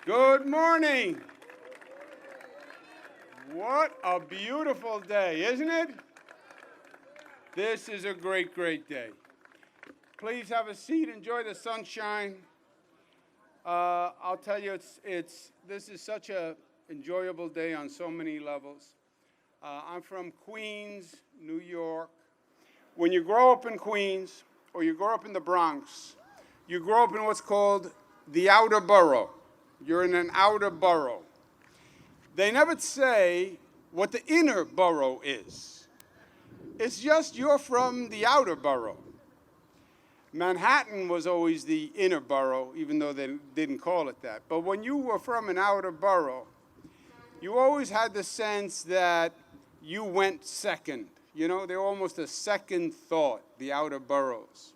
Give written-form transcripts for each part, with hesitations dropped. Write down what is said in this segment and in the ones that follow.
Good morning. What a beautiful day, isn't it? This is a great, great day. Please have a seat, enjoy the sunshine. I'll tell you, this is such an enjoyable day on so many levels. I'm from Queens, New York. When you grow up in Queens, or you grow up in the Bronx, you grow up in what's called the outer borough. You're in an outer borough. They never say what the inner borough is. It's just you're from the outer borough. Manhattan was always the inner borough, even though they didn't call it that. But when you were from an outer borough, you always had the sense that you went second. You know, they're almost a second thought, the outer boroughs.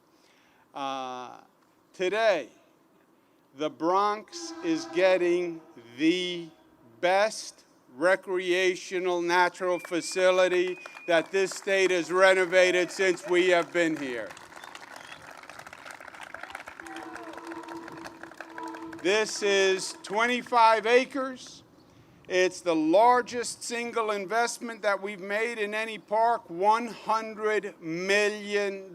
Today, the Bronx is getting the best recreational natural facility that this state has renovated since we have been here. This is 25 acres. It's the largest single investment that we've made in any park, $100 million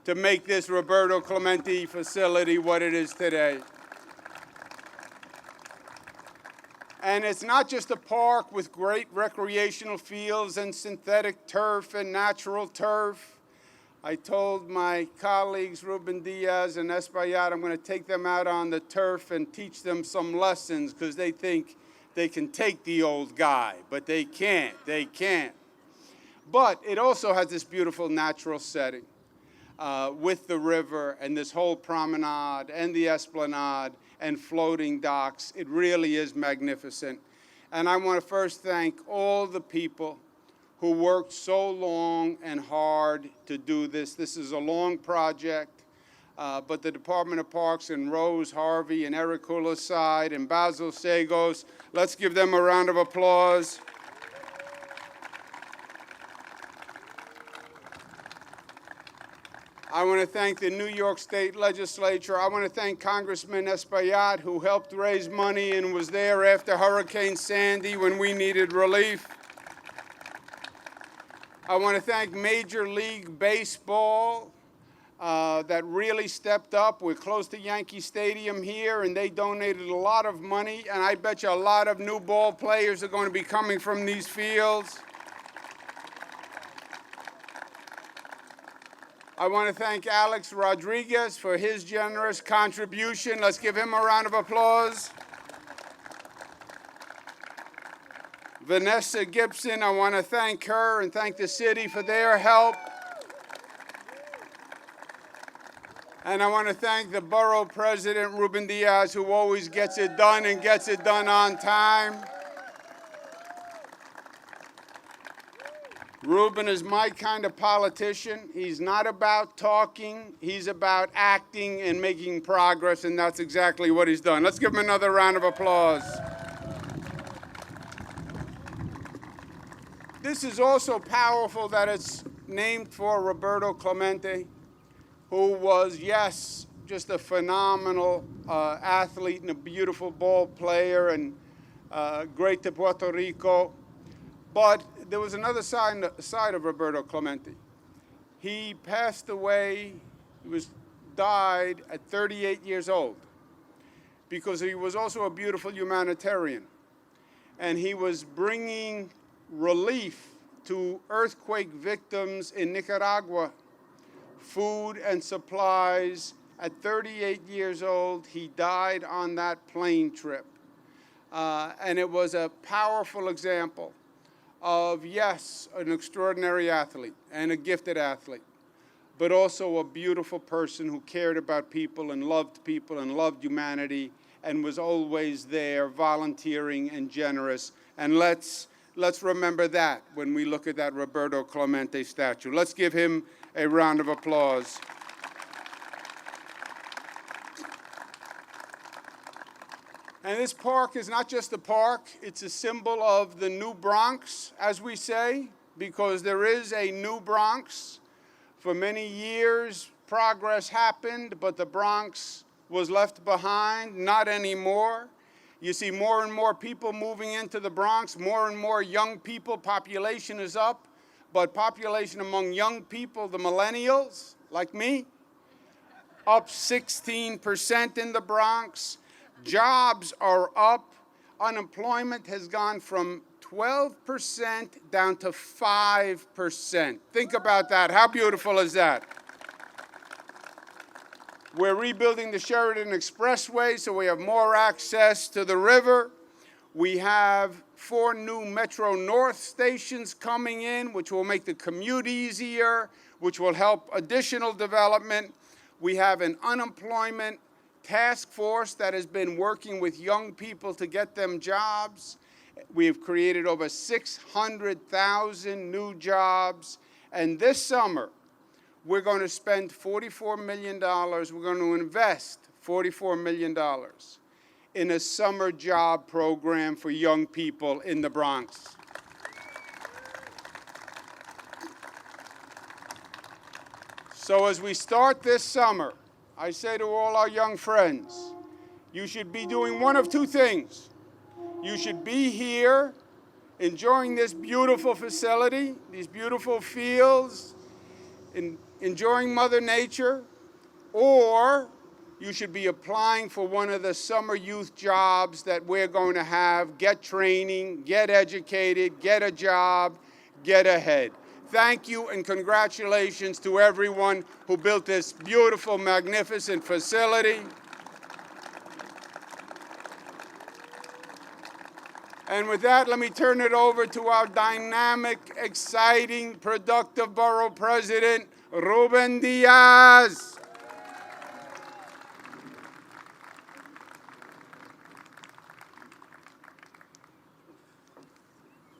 to make this Roberto Clemente facility what it is today. And it's not just a park with great recreational fields and synthetic turf and natural turf. I told my colleagues, Ruben Diaz and Espaillat, I'm going to take them out on the turf and teach them some lessons because they think they can take the old guy, but they can't. But it also has this beautiful natural setting with the river and this whole promenade and the esplanade and floating docks. It really is magnificent. And I want to first thank all the people who worked so long and hard to do this. This is a long project, but the Department of Parks and Rose Harvey and Eric Hulaside and Basil Sagos, let's give them a round of applause. I want to thank the New York State Legislature. I want to thank Congressman Espaillat, who helped raise money and was there after Hurricane Sandy when we needed relief. I want to thank Major League Baseball that really stepped up. We're close to Yankee Stadium here, and they donated a lot of money, and I bet you a lot of new ball players are going to be coming from these fields. I want to thank Alex Rodriguez for his generous contribution. Let's give him a round of applause. Vanessa Gibson, I want to thank her and thank the city for their help. And I want to thank the borough president, Ruben Diaz, who always gets it done and gets it done on time. Ruben is my kind of politician. He's not about talking, he's about acting and making progress, and that's exactly what he's done. Let's give him another round of applause. This is also powerful that it's named for Roberto Clemente, who was, yes, just a phenomenal athlete and a beautiful ball player and great to Puerto Rico. But there was another side of Roberto Clemente. He passed away, died at 38 years old because he was also a beautiful humanitarian. And he was bringing relief to earthquake victims in Nicaragua, food and supplies. At 38 years old, he died on that plane trip. And it was a powerful example of, yes, an extraordinary athlete and a gifted athlete, but also a beautiful person who cared about people and loved humanity and was always there volunteering and generous. And let's remember that when we look at that Roberto Clemente statue. Let's give him a round of applause. And this park is not just a park, it's a symbol of the new Bronx, as we say, because there is a new Bronx. For many years, progress happened, but the Bronx was left behind, not anymore. You see more and more people moving into the Bronx, more and more young people. Population is up, but population among young people, the millennials, like me, up 16% in the Bronx. Jobs are up. Unemployment has gone from 12% down to 5%. Think about that. How beautiful is that? We're rebuilding the Sheridan Expressway so we have more access to the river. We have 4 new Metro North stations coming in, which will make the commute easier, which will help additional development. We have an unemployment task force that has been working with young people to get them jobs. We have created over 600,000 new jobs. And this summer, we're going to spend $44 million. We're going to invest $44 million in a summer job program for young people in the Bronx. So as we start this summer, I say to all our young friends, you should be doing one of 2 things. You should be here enjoying this beautiful facility, these beautiful fields, enjoying Mother Nature, or you should be applying for one of the summer youth jobs that we're going to have, get training, get educated, get a job, get ahead. Thank you and congratulations to everyone who built this beautiful, magnificent facility. And with that, let me turn it over to our dynamic, exciting, productive borough president, Ruben Diaz.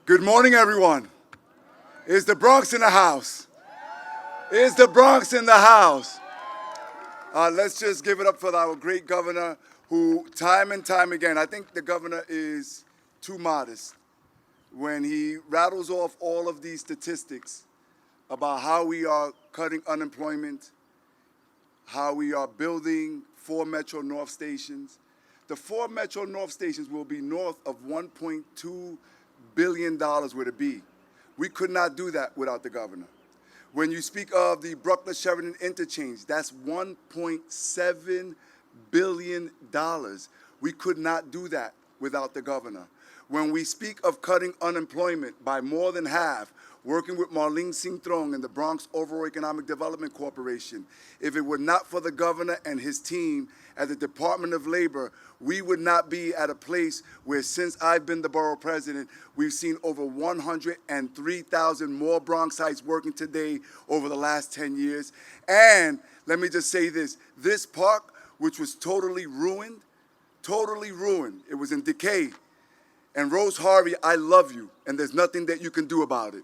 Good morning, everyone. Is the Bronx in the house? Is the Bronx in the house? Let's just give it up for our great governor who, time and time again, I think the governor is too modest when he rattles off all of these statistics about how we are cutting unemployment, how we are building 4 Metro North stations. The 4 Metro North stations will be north of $1.2 billion were to be. We could not do that without the governor. When you speak of the Brooklyn-Sheridan interchange, that's $1.7 billion. We could not do that without the governor. When we speak of cutting unemployment by more than half, working with Marlene Singtrong and the Bronx Overall Economic Development Corporation, if it were not for the governor and his team at the Department of Labor, we would not be at a place where, since I've been the borough president, we've seen over 103,000 more Bronxites working today over the last 10 years. And let me just say this park, which was totally ruined, it was in decay. And Rose Harvey, I love you, and there's nothing that you can do about it.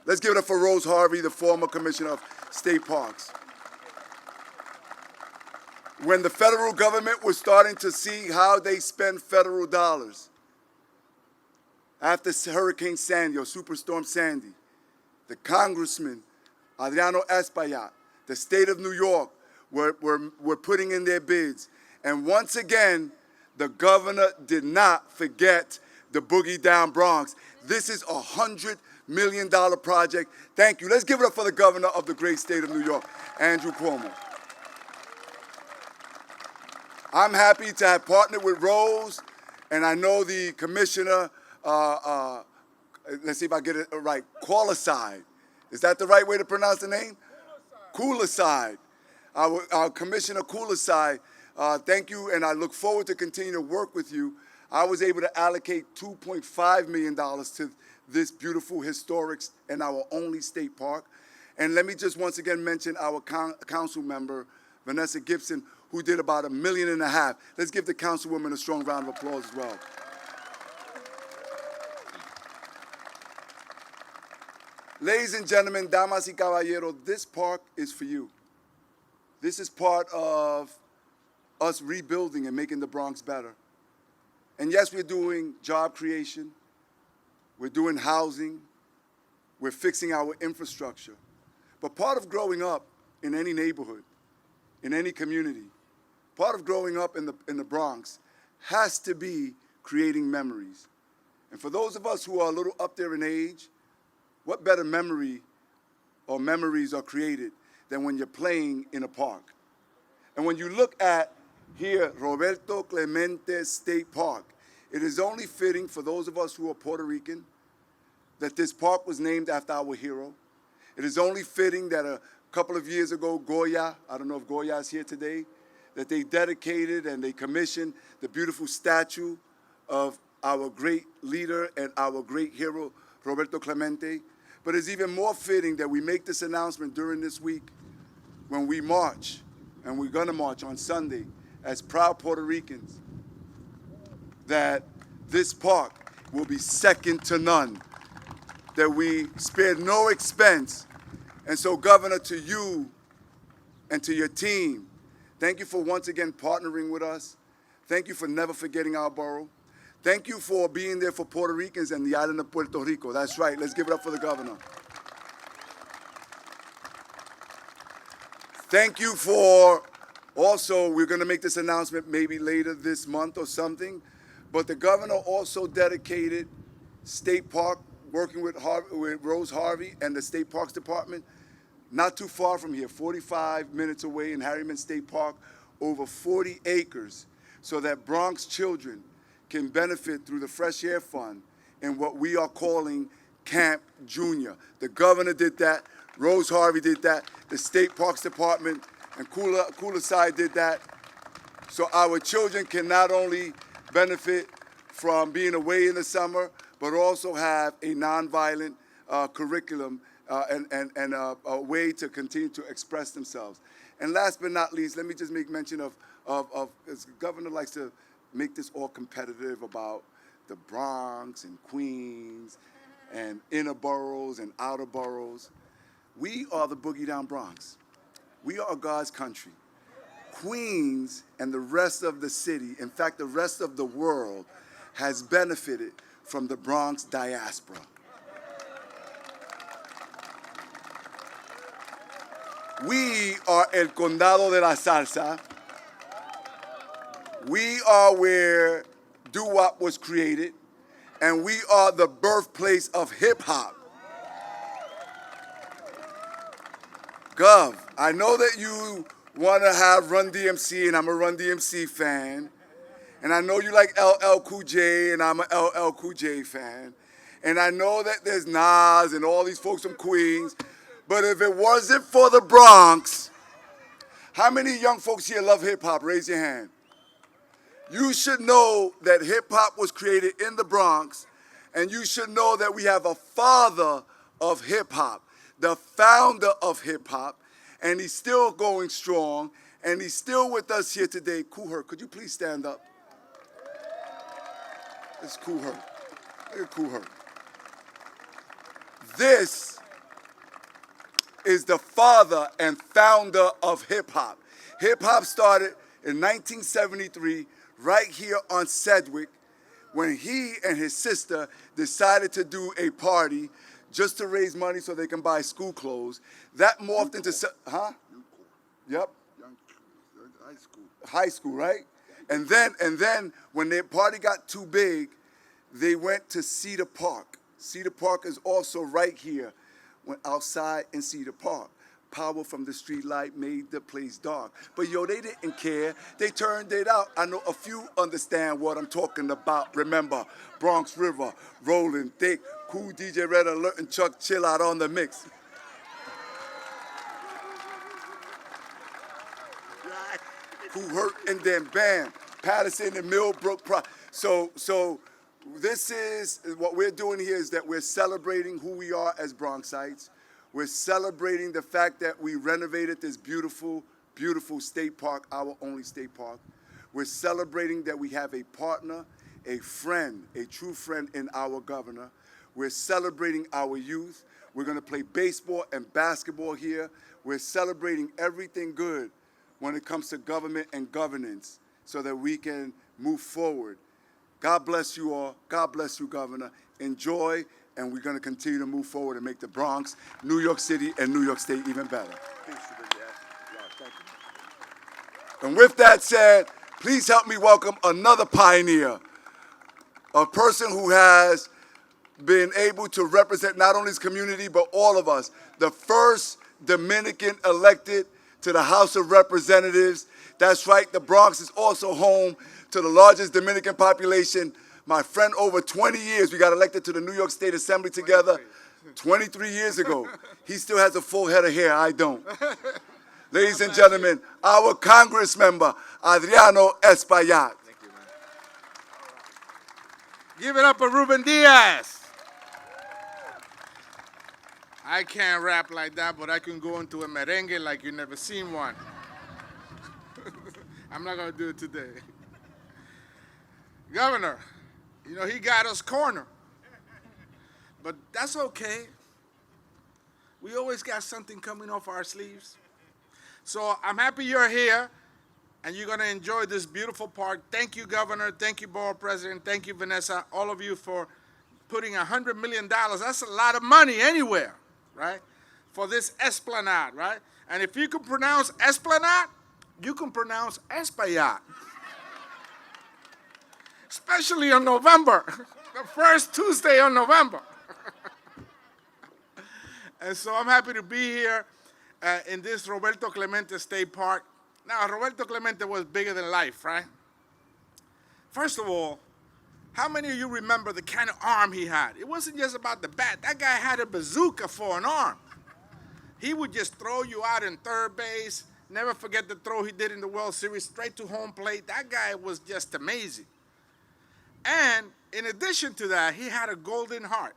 Let's give it up for Rose Harvey, the former commissioner of state parks. When the federal government was starting to see how they spend federal dollars, after Hurricane Sandy or Superstorm Sandy, the congressman, Adriano Espaillat, the state of New York, were putting in their bids. And once again, the governor did not forget the Boogie Down Bronx. This is a $100 million project. Thank you. Let's give it up for the governor of the great state of New York, Andrew Cuomo. I'm happy to have partnered with Rose, and I know the commissioner, let's see if I get it right, Qualicide. Is that the right way to pronounce the name? Qualicide. Our Commissioner Qualicide, thank you, and I look forward to continue to work with you. I was able to allocate $2.5 million to this beautiful, historic, and our only state park. And let me just once again mention our council member, Vanessa Gibson, who did about $1.5 million. Let's give the councilwoman a strong round of applause as well. Ladies and gentlemen, damas y caballeros, this park is for you. This is part of us rebuilding and making the Bronx better. And yes, we're doing job creation, we're doing housing, we're fixing our infrastructure. But part of growing up in any neighborhood, in any community, part of growing up in the Bronx has to be creating memories. And for those of us who are a little up there in age, what better memory or memories are created than when you're playing in a park? And when you look at here, Roberto Clemente State Park, it is only fitting for those of us who are Puerto Rican that this park was named after our hero. It is only fitting that a couple of years ago, Goya, I don't know if Goya is here today, that they dedicated and they commissioned the beautiful statue of our great leader and our great hero, Roberto Clemente. But it's even more fitting that we make this announcement during this week when we march, and we're gonna march on Sunday as proud Puerto Ricans, that this park will be second to none, that we spared no expense. And so, Governor, to you and to your team, thank you for once again partnering with us. Thank you for never forgetting our borough. Thank you for being there for Puerto Ricans and the island of Puerto Rico. That's right. Let's give it up for the governor. Thank you for also, we're going to make this announcement maybe later this month or something, but the governor also dedicated State Park, working with Rose Harvey and the State Parks Department, not too far from here, 45 minutes away in Harriman State Park, over 40 acres, so that Bronx children can benefit through the Fresh Air Fund in what we are calling Camp Junior. The governor did that, Rose Harvey did that, the State Parks Department and Cooler Side did that. So our children can not only benefit from being away in the summer, but also have a nonviolent curriculum and a way to continue to express themselves. And last but not least, let me just make mention of as the governor likes to make this all competitive about the Bronx and Queens and inner boroughs and outer boroughs. We are the boogie down Bronx. We are God's country. Queens and the rest of the city, in fact, the rest of the world, has benefited from the Bronx diaspora. We are El Condado de la Salsa. We are where doo-wop was created, and we are the birthplace of hip-hop. Gov, I know that you want to have Run DMC, and I'm a Run DMC fan. And I know you like LL Cool J, and I'm a LL Cool J fan. And I know that there's Nas and all these folks from Queens. But if it wasn't for the Bronx, how many young folks here love hip-hop? Raise your hand. You should know that hip-hop was created in the Bronx, and you should know that we have a father of hip-hop, the founder of hip-hop, and he's still going strong, and he's still with us here today. Kool Herc, could you please stand up? This is Kool Herc. Look at Kool Herc. This is the father and founder of hip-hop. Hip-hop started in 1973 right here on Sedgwick when he and his sister decided to do a party just to raise money so they can buy school clothes. That morphed into, huh? Yep. High school. High school, right? And then when their party got too big, they went to Cedar Park. Cedar Park is also right here, went outside in Cedar Park. Power from the street light made the place dark. But yo, they didn't care. They turned it out. I know a few understand what I'm talking about. Remember, Bronx River, rolling thick, cool DJ Red Alert and Chuck Chill Out on the mix. Kool Herc and then bam, Patterson and Millbrook. So this is, what we're doing here is that we're celebrating who we are as Bronxites. We're celebrating the fact that we renovated this beautiful, beautiful state park, our only state park. We're celebrating that we have a partner, a friend, a true friend in our governor. We're celebrating our youth. We're going to play baseball and basketball here. We're celebrating everything good when it comes to government and governance so that we can move forward. God bless you all. God bless you, Governor. Enjoy, and we're going to continue to move forward and make the Bronx, New York City, and New York State even better. And with that said, Please help me welcome another pioneer, a person who has been able to represent not only his community, but all of us. The first Dominican elected to the House of Representatives. That's right, the Bronx is also home to the largest Dominican population. My friend, over 20 years, we got elected to the New York State Assembly together 23 years ago. He still has a full head of hair, I don't. Ladies and gentlemen, our Congress member, Adriano Espaillat. Thank you, man. Give it up for Ruben Diaz. I can't rap like that, but I can go into a merengue like you never seen one. I'm not going to do it today. Governor, you know, he got us cornered. But that's okay. We always got something coming off our sleeves. So I'm happy you're here, and you're going to enjoy this beautiful park. Thank you, Governor. Thank you, Borough President. Thank you, Vanessa. All of you for putting $100 million. That's a lot of money anywhere, right? For this esplanade, right? And if you can pronounce esplanade, you can pronounce Espaillat. Especially in November, the first Tuesday of November. And so I'm happy to be here in this Roberto Clemente State Park. Now, Roberto Clemente was bigger than life, right? First of all, how many of you remember the kind of arm he had? It wasn't just about the bat. That guy had a bazooka for an arm. He would just throw you out in third base. Never forget the throw he did in the World Series, straight to home plate. That guy was just amazing. And in addition to that, he had a golden heart.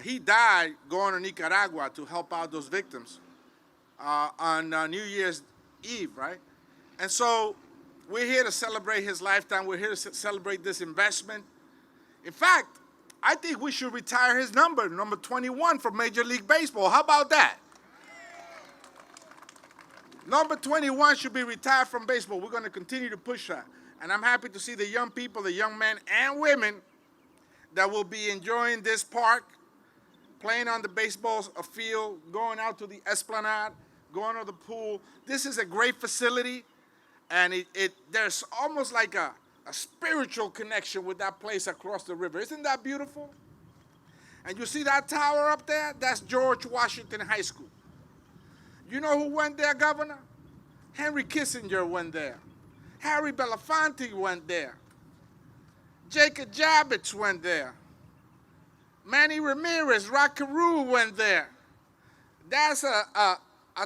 He died going to Nicaragua to help out those victims on New Year's Eve, right? And so we're here to celebrate his lifetime. We're here to celebrate this investment. In fact, I think we should retire his number 21 from Major League Baseball. How about that? Number 21 should be retired from baseball. We're going to continue to push that. And I'm happy to see the young people, the young men and women that will be enjoying this park, playing on the baseball field, going out to the esplanade, going to the pool. This is a great facility, and there's almost like a spiritual connection with that place across the river. Isn't that beautiful? And you see that tower up there? That's George Washington High School. You know who went there, Governor? Henry Kissinger went there. Harry Belafonte went there. Jacob Javits went there. Manny Ramirez, Rock Carew went there. That's a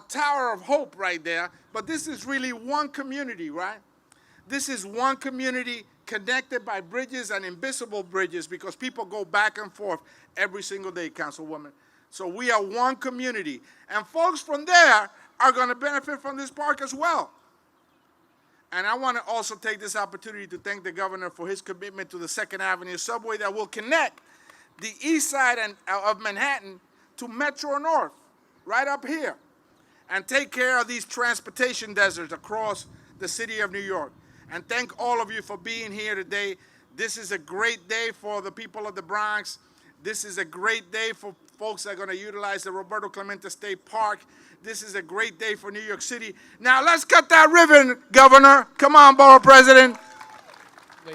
tower of hope right there. But this is really one community, right? This is one community connected by bridges and invisible bridges because people go back and forth every single day, Councilwoman. So we are one community. And folks from there are going to benefit from this park as well. And I want to also take this opportunity to thank the governor for his commitment to the 2nd Avenue subway that will connect the east side of Manhattan to Metro North, right up here, and take care of these transportation deserts across the city of New York. And thank all of you for being here today. This is a great day for the people of the Bronx. This is a great day for folks that are going to utilize the Roberto Clemente State Park. This is a great day for New York City. Now let's cut that ribbon, Governor. Come on, Borough President.